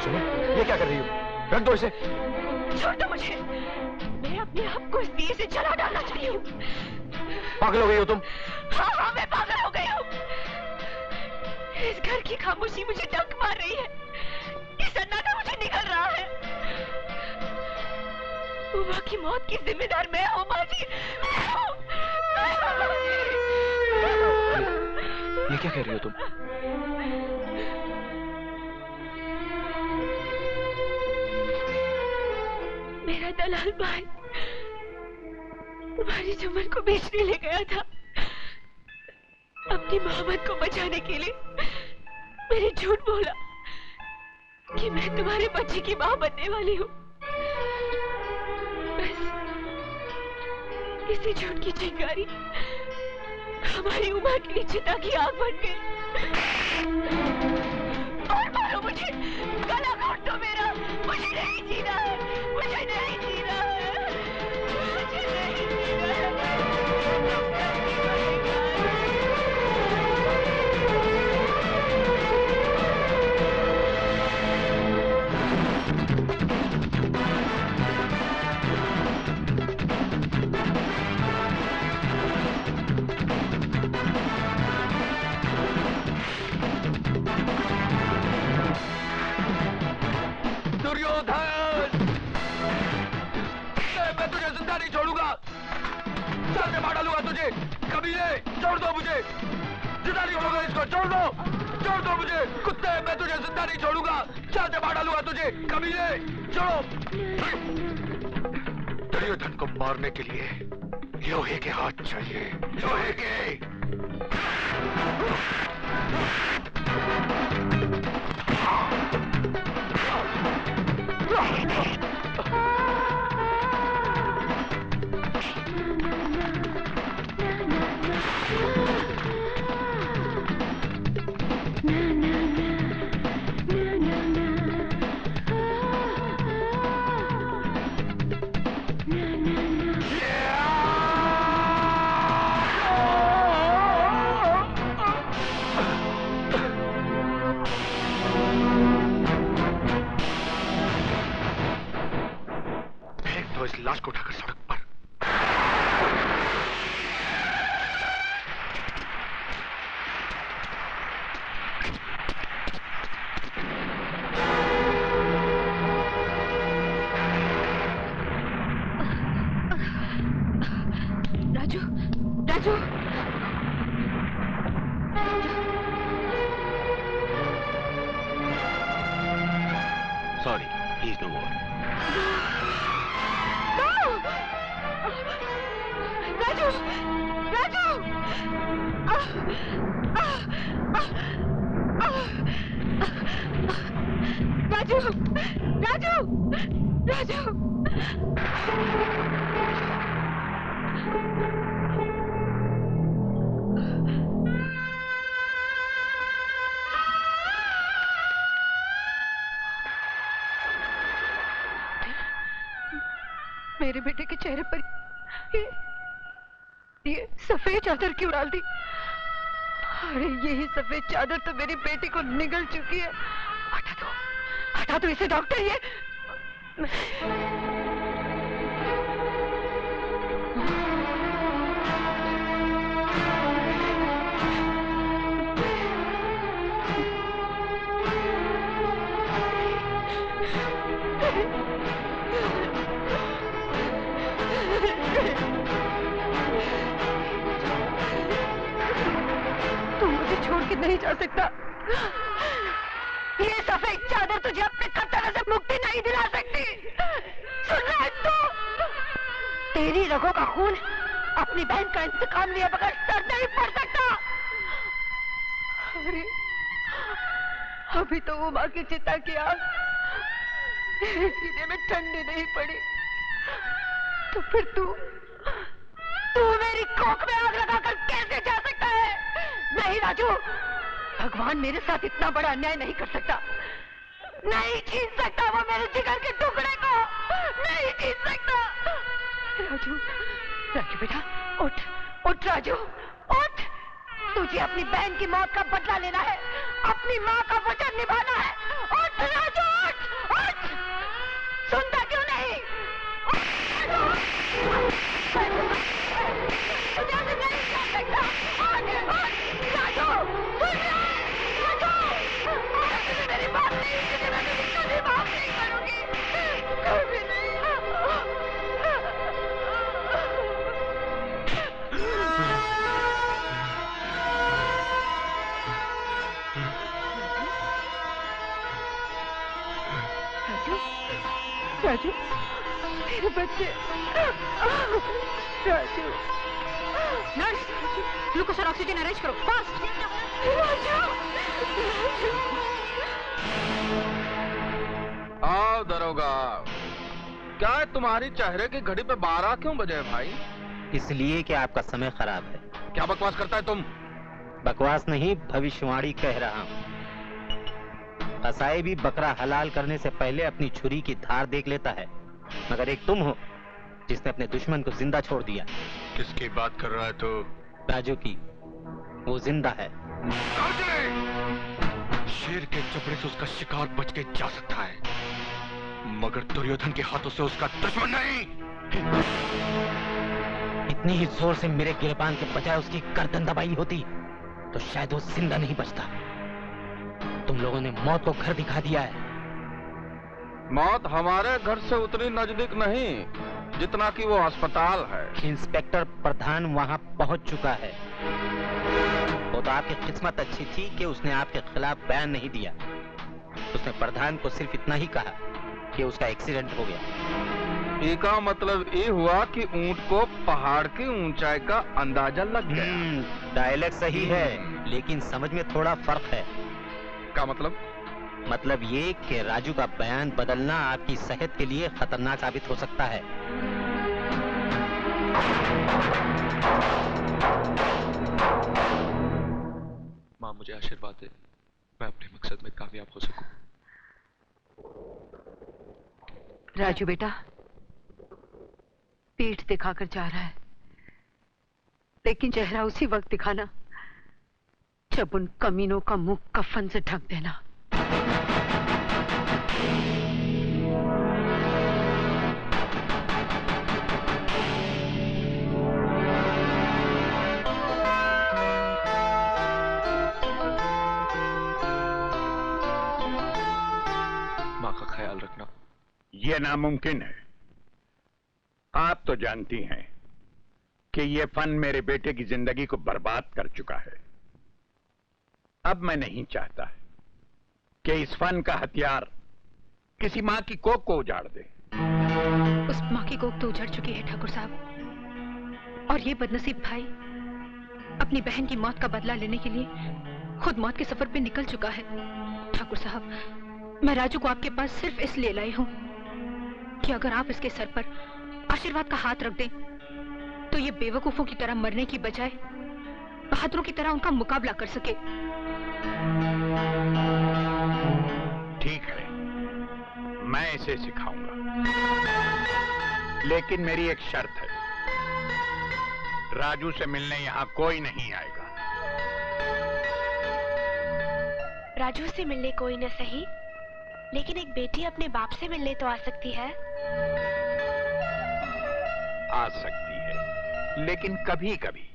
सुनो, ये क्या कर रही हो? रख दो इसे। छोड़ दो मुझे। मैं अपने आप को इस दिए से जला डालना चाहती हूँ। पागल हो गई हो तुम? हाँ, मैं पागल हो गई हूँ। इस घर की खामोशी मुझे डंक मार रही है। ये सन्नाटा मुझे निगल रहा है। उमा की मौत की जिम्मेदार मैं हूँ माँ जी। ये क्या कह रही हो तुम? मेरा दलाल भाई तुम्हारी चमन को बेचने ले गया था। अपनी मोहब्बत को बचाने के लिए मैंने झूठ बोला कि मैं तुम्हारे बच्चे की मां बनने वाली हूँ। बस इसी झूठ की चिंगारी हमारी उम्र के लिए चिता की आग बन गई। और मारो मुझे, गला काट दो मेरा। मुझे नहीं जीना है, मुझे नहीं जीना है, मुझे नहीं जीना है। मैं तुझे जिंदा नहीं छोड़ूंगा। सर से मार डालूंगा तुझे। कमीने, छोड़ दो मुझे। जिंदा नहीं छोड़ूंगा इसको। छोड़ दो मुझे। कुत्ते, मैं तुझे जिंदा नहीं छोड़ूंगा। सर से मार डालूंगा तुझे। कमीने, छोड़ो। दुर्योधन को मारने के लिए लोहे के हाथ चाहिए। लोहे के। इस लाश को उठाकर सड़क पर। Raju, Raju, sorry, he is no more. Raju, Raju, Raju, Raju, Raju. मेरे बेटे के चेहरे पर ये सफेद चादर क्यों डाल दी? अरे यही सफेद चादर तो मेरी बेटी को निगल चुकी है। हटा दो इसे डॉक्टर। ये तू मुझे छोड़ के नहीं जा सकता। ये सफेद चादर तुझे अपने कर्तव्य से मुक्ति नहीं दिला सकती। सुन रहा है तू? तेरी रगों का खून अपनी बहन का इंतकाम लिए बगैर सर नहीं पड़ सकता। अरे अभी तो वो माँ की चिता की आग सीने में ठंडी नहीं पड़ी, तो फिर तू मेरी कोख में आग लगाकर कैसे जा सकता है? नहीं राजू, भगवान मेरे साथ इतना बड़ा अन्याय नहीं कर सकता। नहीं छीन सकता वो मेरे जिगर के टुकड़े को। नहीं छीन सकता। राजू, राजू बेटा उठ, उठ राजू, उठ। तुझे अपनी बहन की मौत का बदला लेना है, अपनी माँ का वचन निभाना है। उठ राजू, उठ। राजू, मेरे बच्चे। राजू। नर्स, ग्लूकोज और ऑक्सीजन अरेंज करो, फास्ट। राजू। आओ दरोगा, क्या है तुम्हारी चेहरे की घड़ी पे 12 क्यों बजे भाई? इसलिए कि आपका समय खराब है। क्या बकवास करता है तुम? बकवास नहीं, भविष्यवाणी कह रहा हूँ। कसाई भी बकरा हलाल करने से पहले अपनी छुरी की धार देख लेता है, मगर एक तुम हो जिसने अपने दुश्मन को जिंदा छोड़ दिया। किसकी बात कर रहा है तू? राजू की। वो जिंदा है। शेर के चपड़े से उसका शिकार बच के जा सकता है, मगर दुर्योधन के हाथों से उसका दुश्मन नहीं। इतनी ही जोर से मेरे गिरबान के बजाय उसकी गर्दन दबाई होती तो शायद वो जिंदा नहीं बचता। तुम लोगों ने मौत को घर दिखा दिया है। मौत हमारे घर से उतनी नजदीक नहीं जितना कि वो अस्पताल है। इंस्पेक्टर प्रधान वहां पहुंच चुका है। वो तो आपकी किस्मत अच्छी थी कि उसने आपके खिलाफ बयान नहीं दिया। उसने प्रधान को सिर्फ इतना ही कहा कि उसका एक्सीडेंट हो गया। इसका मतलब ये हुआ कि ऊंट को पहाड़ की ऊंचाई का अंदाजा लग गया। डायलॉग सही है, लेकिन समझ में थोड़ा फर्क है। क्या मतलब? मतलब ये कि राजू का बयान बदलना आपकी सेहत के लिए खतरनाक साबित हो सकता है। माँ, मुझे आशीर्वाद दे, मैं अपने मकसद में कामयाब हो सकूं। राजू बेटा, पीठ दिखाकर जा रहा है, लेकिन चेहरा उसी वक्त दिखाना जब उन कमीनों का मुंह कफन से ढक देना। माँ का ख्याल रखना। ये नामुमकिन है। आप तो जानती हैं कि ये फन मेरे बेटे की जिंदगी को बर्बाद कर चुका है। अब मैं नहीं चाहता कि इस फन का हथियार किसी मां की कोख को उजाड़ दे। उस माँ की कोख तो उजड़ चुकी है ठाकुर साहब, और ये बदनसीब भाई अपनी बहन की मौत का बदला लेने के लिए खुद मौत के सफर पे निकल चुका है। ठाकुर साहब, मैं राजू को आपके पास सिर्फ इसलिए लाई हूं कि अगर आप इसके सर पर आशीर्वाद का हाथ रख दें तो ये बेवकूफों की तरह मरने की बजाय बहादुरों की तरह उनका मुकाबला कर सके। ठीक है, मैं इसे सिखाऊंगा, लेकिन मेरी एक शर्त है। राजू से मिलने यहां कोई नहीं आएगा। राजू से मिलने कोई न सही, लेकिन एक बेटी अपने बाप से मिलने तो आ सकती है। आ सकती है, लेकिन कभी कभी।